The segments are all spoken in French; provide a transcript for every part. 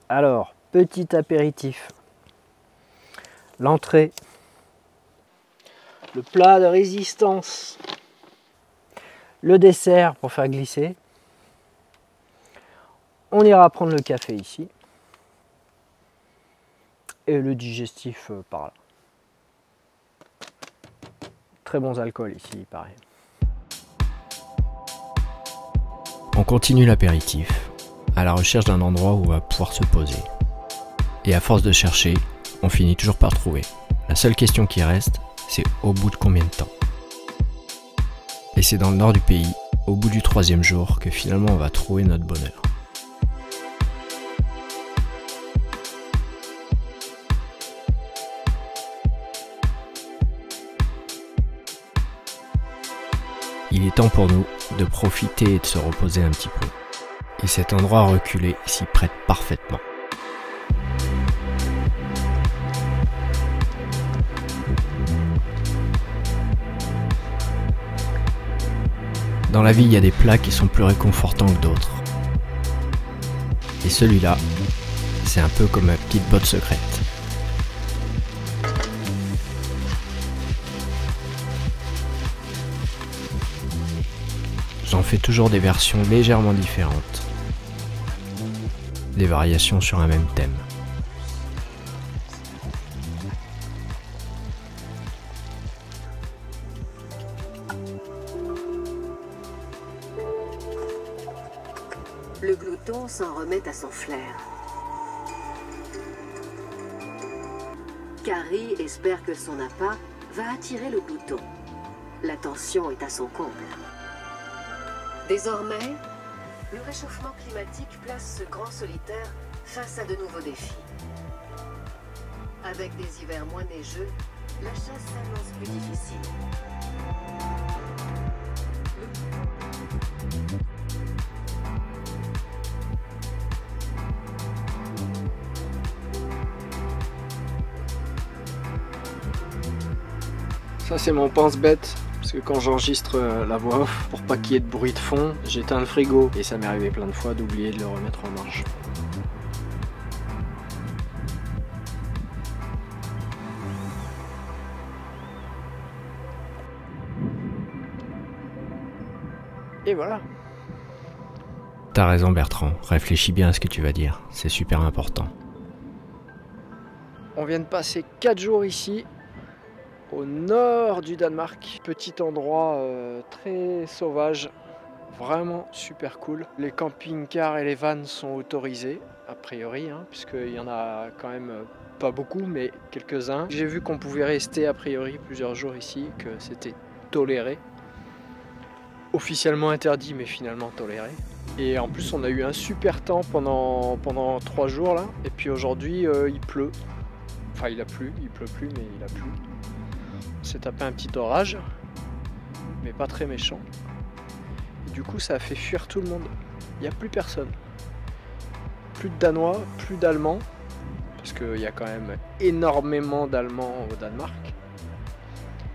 Alors, petit apéritif. L'entrée. Le plat de résistance. Le dessert pour faire glisser. On ira prendre le café ici. Et le digestif par là. Très bons alcools ici, il paraît. On continue l'apéritif, à la recherche d'un endroit où on va pouvoir se poser. Et à force de chercher, on finit toujours par trouver. La seule question qui reste, c'est au bout de combien de temps? Et c'est dans le nord du pays, au bout du 3e jour, que finalement on va trouver notre bonheur. Il est temps pour nous de profiter et de se reposer un petit peu. Et cet endroit reculé s'y prête parfaitement. Dans la vie, il y a des plats qui sont plus réconfortants que d'autres. Et celui-là, c'est un peu comme ma petite botte secrète. J'en fais toujours des versions légèrement différentes. Des variations sur un même thème. Le glouton s'en remet à son flair. Carrie espère que son appât va attirer le glouton. La tension est à son comble. Désormais, le réchauffement climatique place ce grand solitaire face à de nouveaux défis. Avec des hivers moins neigeux, la chasse s'annonce plus difficile. Ça c'est mon pense-bête, parce que quand j'enregistre la voix off, pour pas qu'il y ait de bruit de fond, j'éteins le frigo. Et ça m'est arrivé plein de fois d'oublier de le remettre en marche. Et voilà. T'as raison Bertrand, réfléchis bien à ce que tu vas dire, c'est super important. On vient de passer 4 jours ici, au nord du Danemark. Petit endroit très sauvage, vraiment super cool. Les camping-cars et les vannes sont autorisés, a priori, hein, puisqu'il y en a quand même pas beaucoup, mais quelques-uns. J'ai vu qu'on pouvait rester a priori plusieurs jours ici, que c'était toléré. Officiellement interdit, mais finalement toléré. Et en plus, on a eu un super temps pendant 3 jours là. Et puis aujourd'hui, il pleut. Enfin, il pleut plus, mais il a plu. On s'est tapé un petit orage, mais pas très méchant. Et du coup, ça a fait fuir tout le monde. Il n'y a plus personne. Plus de Danois, plus d'Allemands, parce qu'il y a quand même énormément d'Allemands au Danemark.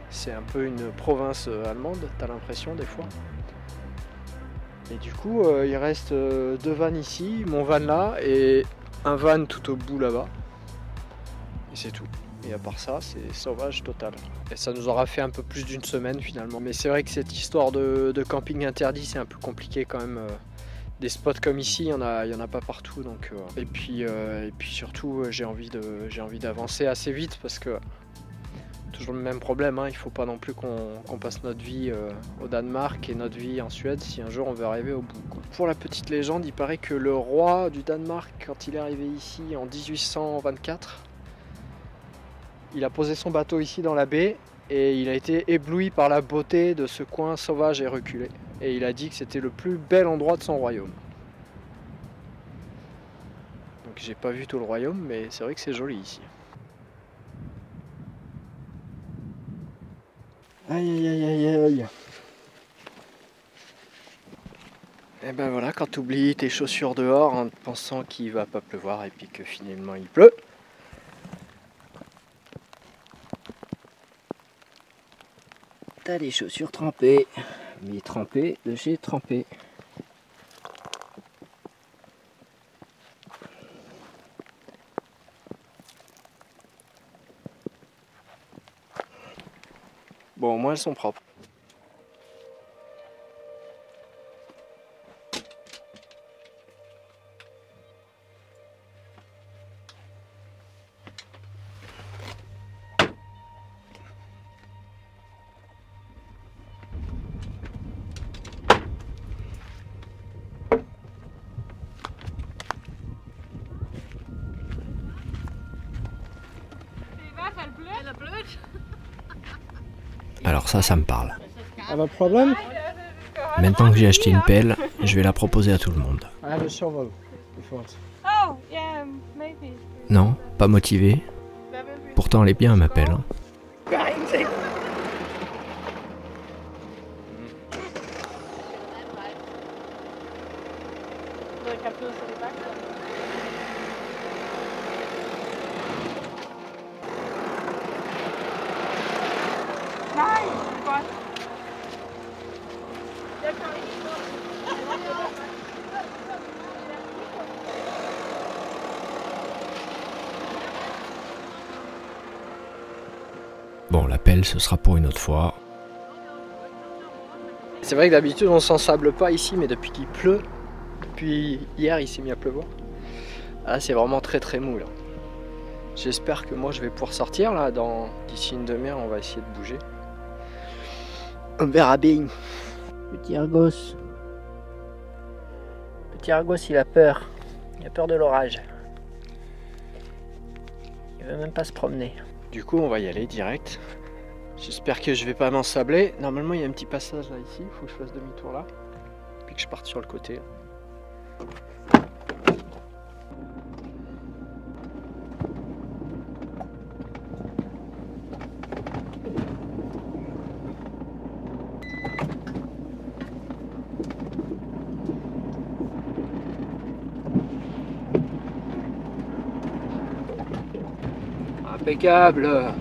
C'est un peu une province allemande, t'as l'impression des fois. Et du coup, il reste 2 vannes ici, mon van là, et un van tout au bout là-bas. Et c'est tout. Et à part ça, c'est sauvage total. Et ça nous aura fait un peu plus d'une semaine finalement. Mais c'est vrai que cette histoire de camping interdit, c'est un peu compliqué quand même. Des spots comme ici, il y en a pas partout. Donc, et puis surtout, j'ai envie d'avancer assez vite parce que toujours le même problème, hein, il ne faut pas non plus qu'on passe notre vie au Danemark et notre vie en Suède si un jour on veut arriver au bout, quoi. Pour la petite légende, il paraît que le roi du Danemark, quand il est arrivé ici en 1824, il a posé son bateau ici dans la baie et il a été ébloui par la beauté de ce coin sauvage et reculé. Et il a dit que c'était le plus bel endroit de son royaume. Donc j'ai pas vu tout le royaume, mais c'est vrai que c'est joli ici. Aïe aïe aïe aïe aïe. Et ben voilà, quand tu oublies tes chaussures dehors en pensant qu'il va pas pleuvoir et puis que finalement il pleut. T'as les chaussures trempées, mais trempées de chez Trempé. Bon, au moins elles sont propres. Alors ça me parle. Have a problem? Maintenant que j'ai acheté une pelle, je vais la proposer à tout le monde. I have a shovel, if you want. Oh, yeah, maybe. Non, pas motivé. Pourtant elle est bien ma pelle. Hein. Nej, godt. Bon, la pelle ce sera pour une autre fois. C'est vrai que d'habitude on s'en sable pas ici, mais depuis qu'il pleut, depuis hier il s'est mis à pleuvoir. Là c'est vraiment très très mou là. J'espère que moi je vais pouvoir sortir là, d'ici une demi-heure on va essayer de bouger. On verra bien. Petit Argos. Petit Argos il a peur de l'orage. Il veut même pas se promener. Du coup on va y aller direct. J'espère que je vais pas m'ensabler. Normalement il y a un petit passage là ici, il faut que je fasse demi-tour là. Puis que je parte sur le côté. Impeccable.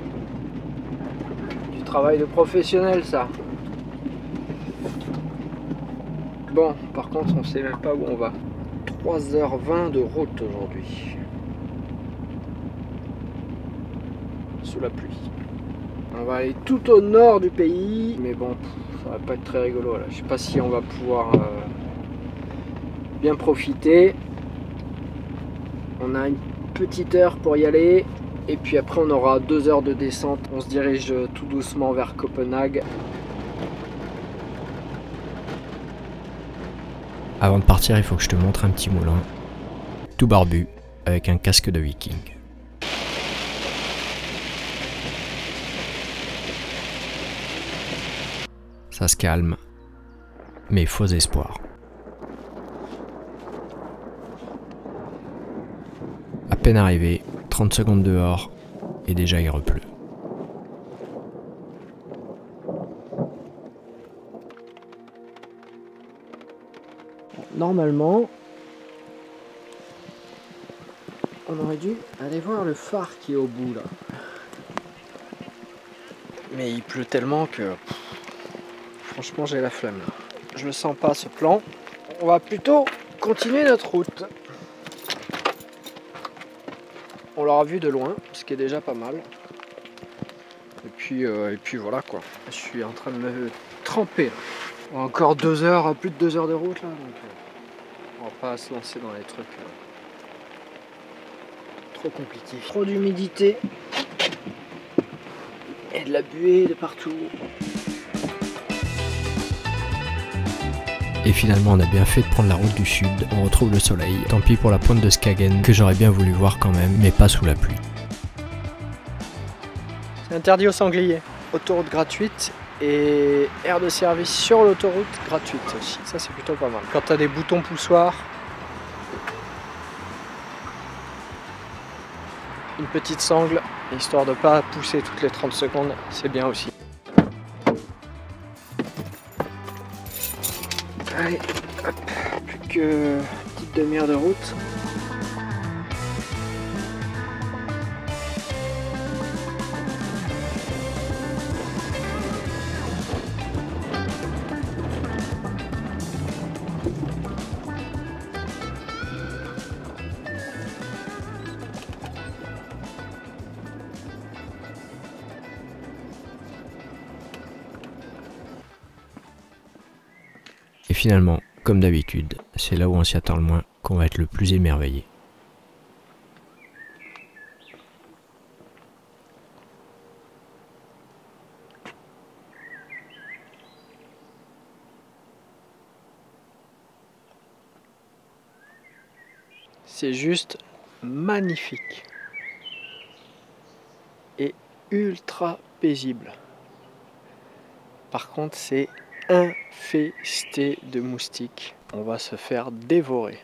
Du travail de professionnel ça. Bon, par contre on sait même pas où on va. 3h20 de route aujourd'hui. Sous la pluie. On va aller tout au nord du pays, mais bon, ça va pas être très rigolo là. Je sais pas si on va pouvoir bien profiter. On a une petite heure pour y aller. Et puis après on aura 2 heures de descente. On se dirige tout doucement vers Copenhague. Avant de partir, il faut que je te montre un petit moulin. Tout barbu, avec un casque de viking. Ça se calme, mais faux espoir. À peine arrivé, 30 secondes dehors, et déjà il repleut. Normalement, on aurait dû aller voir le phare qui est au bout là. Mais il pleut tellement que franchement j'ai la flemme là. Je le sens pas ce plan. On va plutôt continuer notre route. On l'aura vu de loin, ce qui est déjà pas mal. Et puis voilà quoi. Je suis en train de me tremper là. Encore 2 heures, plus de 2 heures de route là. Donc, on va pas se lancer dans les trucs trop compliqués. Trop d'humidité et de la buée de partout. Et finalement on a bien fait de prendre la route du sud, on retrouve le soleil. Tant pis pour la pointe de Skagen que j'aurais bien voulu voir quand même, mais pas sous la pluie. C'est interdit aux sangliers. Autoroute gratuite et aire de service sur l'autoroute gratuite aussi. Ça c'est plutôt pas mal. Quand tu as des boutons poussoirs, une petite sangle, histoire de pas pousser toutes les 30 secondes, c'est bien aussi. Allez, hop, plus que une petite demi-heure de route. Et finalement, comme d'habitude, c'est là où on s'y attend le moins qu'on va être le plus émerveillé. C'est juste magnifique et ultra paisible. Par contre, c'est infesté de moustiques. On va se faire dévorer.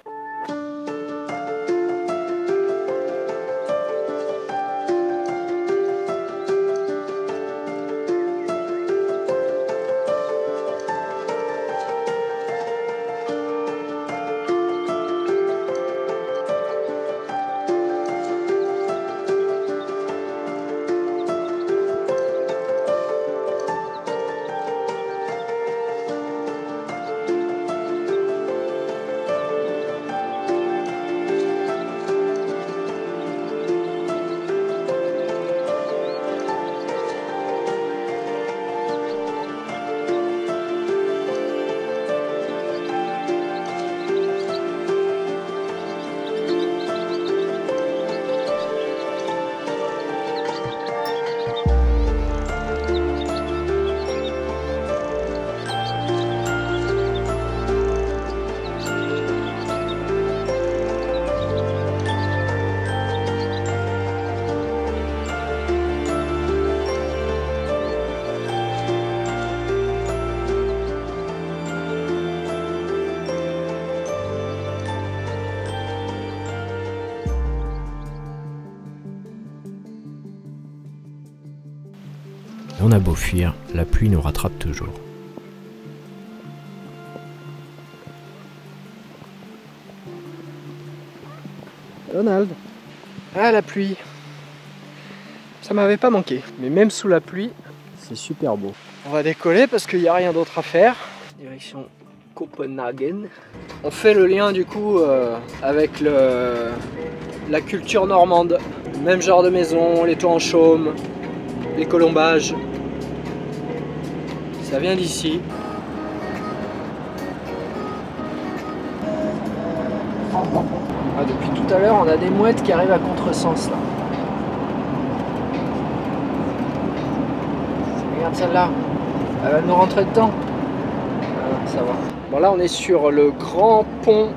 Et on a beau fuir, la pluie nous rattrape toujours. Donald. Ah, la pluie. Ça m'avait pas manqué. Mais même sous la pluie, c'est super beau. On va décoller parce qu'il n'y a rien d'autre à faire. Direction Copenhague. On fait le lien du coup avec la culture normande. Même genre de maison, les toits en chaume, les colombages. Ça vient d'ici. Ah, depuis tout à l'heure, on a des mouettes qui arrivent à contresens là. Regarde celle-là. Elle va nous rentrer dedans. Ah, ça va. Bon, là, on est sur le grand pont.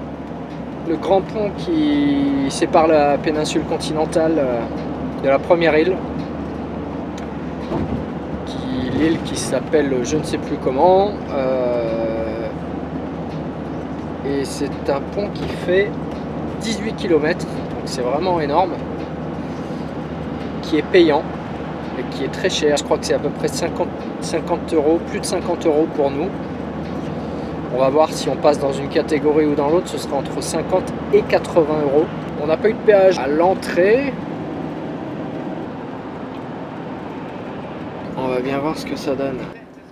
Le grand pont qui sépare la péninsule continentale de la première île. L'île qui s'appelle je ne sais plus comment. Et c'est un pont qui fait 18 km, donc c'est vraiment énorme, qui est payant et qui est très cher. Je crois que c'est à peu près 50 euros, plus de 50 euros pour nous. On va voir si on passe dans une catégorie ou dans l'autre, ce sera entre 50 et 80 euros. On n'a pas eu de péage à l'entrée. On va bien voir ce que ça donne.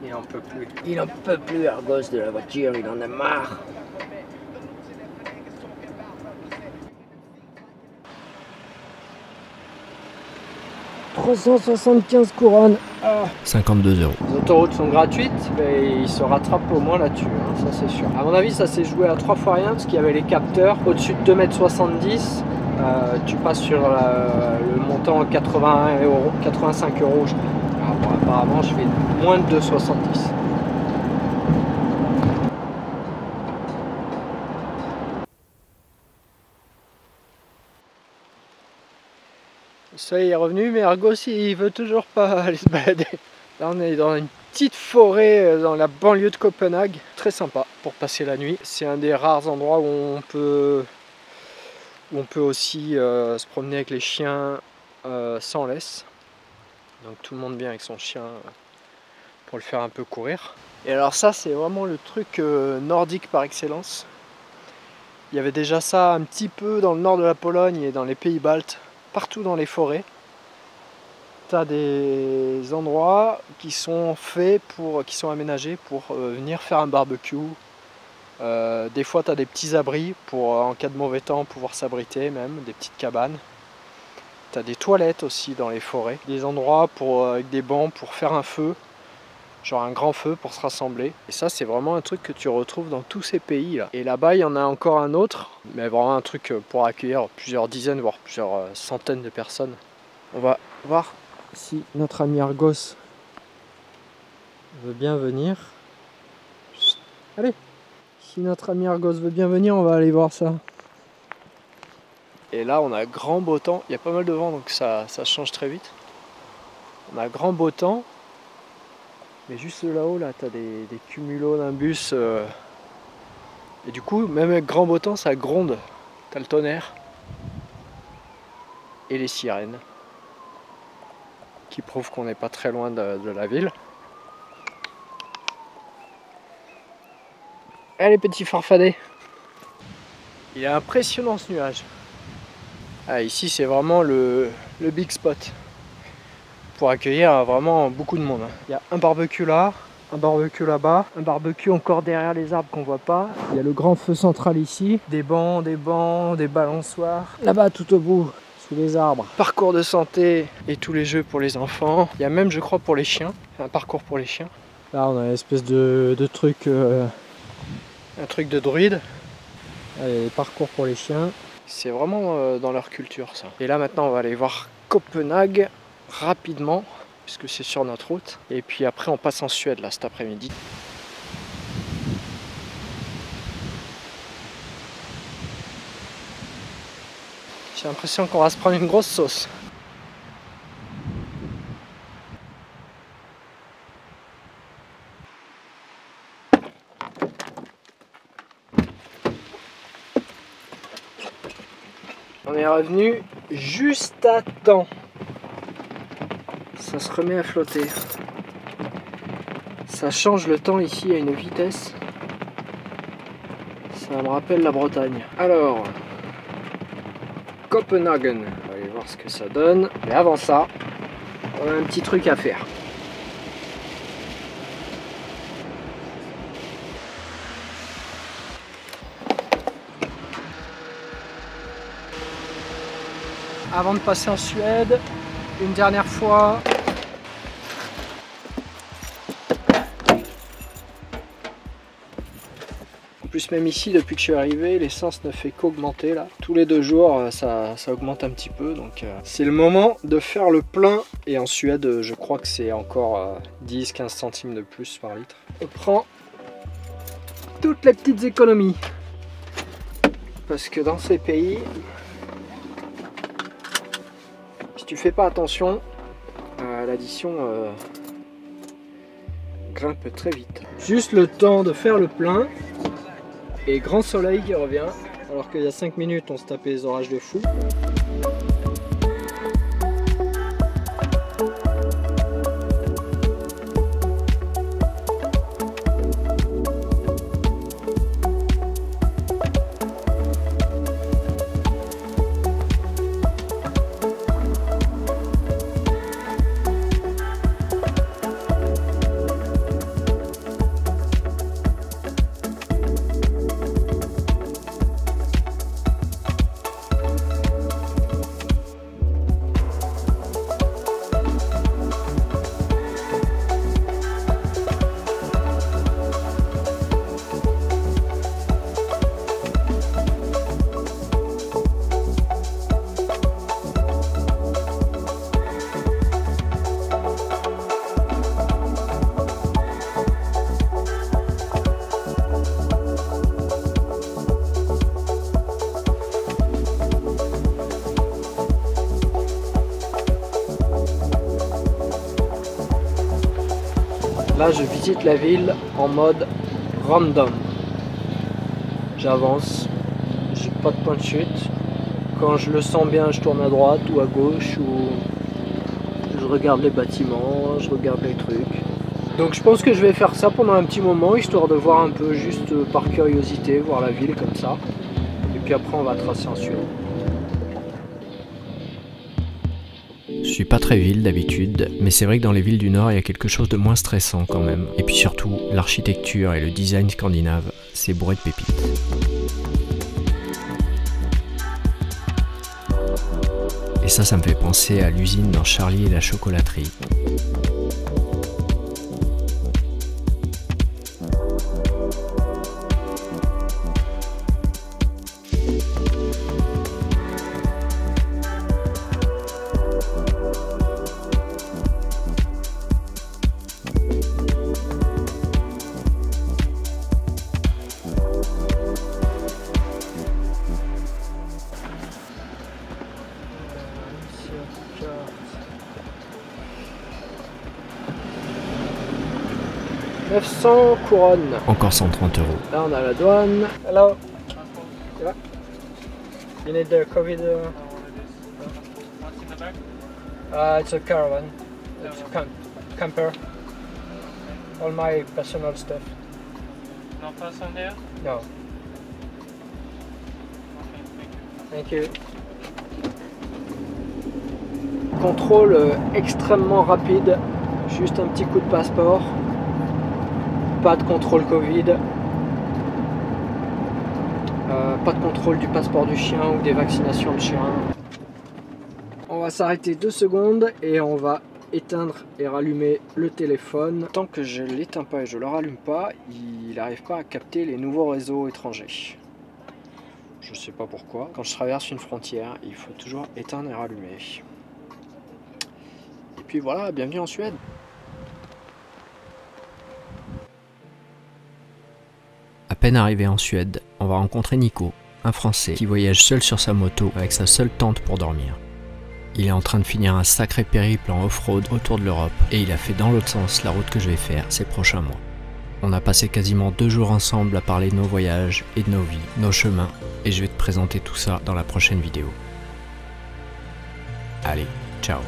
Il en peut plus. Il en peut plus, Argos, de la voiture, il en a marre. « 375 couronnes. Ah. 52 euros. Les autoroutes sont gratuites, mais ils se rattrapent au moins là-dessus, hein, ça c'est sûr. À mon avis, ça s'est joué à 3 fois rien, parce qu'il y avait les capteurs. Au-dessus de 2,70 m, tu passes sur le montant 80 euros, 85 euros, je crois. Alors, bon, apparemment, je fais moins de 2,70 m. Le soleil est revenu, mais Argos il veut toujours pas aller se balader. Là on est dans une petite forêt dans la banlieue de Copenhague, très sympa pour passer la nuit. C'est un des rares endroits où on peut aussi se promener avec les chiens sans laisse. Donc tout le monde vient avec son chien pour le faire un peu courir. Et alors ça c'est vraiment le truc nordique par excellence. Il y avait déjà ça un petit peu dans le nord de la Pologne et dans les pays baltes. Partout dans les forêts, tu as des endroits qui sont faits qui sont aménagés pour venir faire un barbecue. Des fois, tu as des petits abris pour, en cas de mauvais temps, pouvoir s'abriter même, des petites cabanes. Tu as des toilettes aussi dans les forêts, des endroits avec des bancs pour faire un feu. genre un grand feu pour se rassembler. Et ça, c'est vraiment un truc que tu retrouves dans tous ces pays là. Et là-bas, il y en a encore un autre, mais vraiment un truc pour accueillir plusieurs dizaines, voire plusieurs centaines de personnes. On va voir si notre ami Argos veut bien venir. Allez, si notre ami Argos veut bien venir, on va aller voir ça. Et là, on a grand beau temps. Il y a pas mal de vent, donc ça change très vite. On a grand beau temps. Mais juste là-haut, là, t'as des cumulonimbus. Et du coup, même avec grand beau temps, ça gronde. T'as le tonnerre. Et les sirènes. Qui prouvent qu'on n'est pas très loin de la ville. Allez, petit farfadet. Il est impressionnant ce nuage. Ah, ici, c'est vraiment le big spot. Pour accueillir vraiment beaucoup de monde. Il y a un barbecue là, un barbecue là-bas, un barbecue encore derrière les arbres qu'on voit pas. Il y a le grand feu central ici, des bancs, des balançoires. Là-bas tout au bout, sous les arbres. Parcours de santé et tous les jeux pour les enfants. Il y a même, je crois, pour les chiens, un parcours pour les chiens. Là, on a une espèce de truc, un truc de druide. Allez, parcours pour les chiens. C'est vraiment dans leur culture ça. Et là maintenant, on va aller voir Copenhague. Rapidement, puisque c'est sur notre route. Et puis après, on passe en Suède, là, cet après-midi. J'ai l'impression qu'on va se prendre une grosse sauce. On est revenu juste à temps. Ça se remet à flotter. Ça change le temps ici à une vitesse. Ça me rappelle la Bretagne. Alors, Copenhague. On va aller voir ce que ça donne. Mais avant ça, on a un petit truc à faire. Avant de passer en Suède, une dernière fois. En plus, même ici, depuis que je suis arrivé, l'essence ne fait qu'augmenter là. Tous les 2 jours, ça augmente un petit peu. Donc c'est le moment de faire le plein. Et en Suède, je crois que c'est encore 10-15 centimes de plus par litre. On prend toutes les petites économies. Parce que dans ces pays, si tu fais pas attention, l'addition grimpe très vite. Juste le temps de faire le plein et grand soleil qui revient, alors qu'il y a 5 minutes on se tapait les orages de fou. Là, je visite la ville en mode random. J'avance, j'ai pas de point de chute. Quand je le sens bien, je tourne à droite ou à gauche, ou je regarde les bâtiments, je regarde les trucs. Donc je pense que je vais faire ça pendant un petit moment, histoire de voir un peu, juste par curiosité, voir la ville comme ça. Et puis après, on va tracer en Suède. Je suis pas très ville d'habitude, mais c'est vrai que dans les villes du Nord, il y a quelque chose de moins stressant quand même. Et puis surtout, l'architecture et le design scandinave, c'est bourré de pépites. Et ça me fait penser à l'usine dans Charlie et la chocolaterie. 900 couronnes. Encore 130 €. Là on a la douane. Hello. Yeah. You need the COVID. What's in the bag? It's a caravan. It's a camper. All my personal stuff. No person there? No. Okay, thank you. Thank you. Contrôle extrêmement rapide. Juste un petit coup de passeport. Pas de contrôle Covid. Pas de contrôle du passeport du chien ou des vaccinations de chien. On va s'arrêter 2 secondes et on va éteindre et rallumer le téléphone. Tant que je ne l'éteins pas et je ne le rallume pas, il n'arrive pas à capter les nouveaux réseaux étrangers. Je sais pas pourquoi. Quand je traverse une frontière, il faut toujours éteindre et rallumer. Et puis voilà, bienvenue en Suède. À peine arrivé en Suède, on va rencontrer Nico, un Français qui voyage seul sur sa moto avec sa seule tente pour dormir. Il est en train de finir un sacré périple en off-road autour de l'Europe et il a fait dans l'autre sens la route que je vais faire ces prochains mois. On a passé quasiment 2 jours ensemble à parler de nos voyages et de nos vies, nos chemins, et je vais te présenter tout ça dans la prochaine vidéo. Allez, ciao!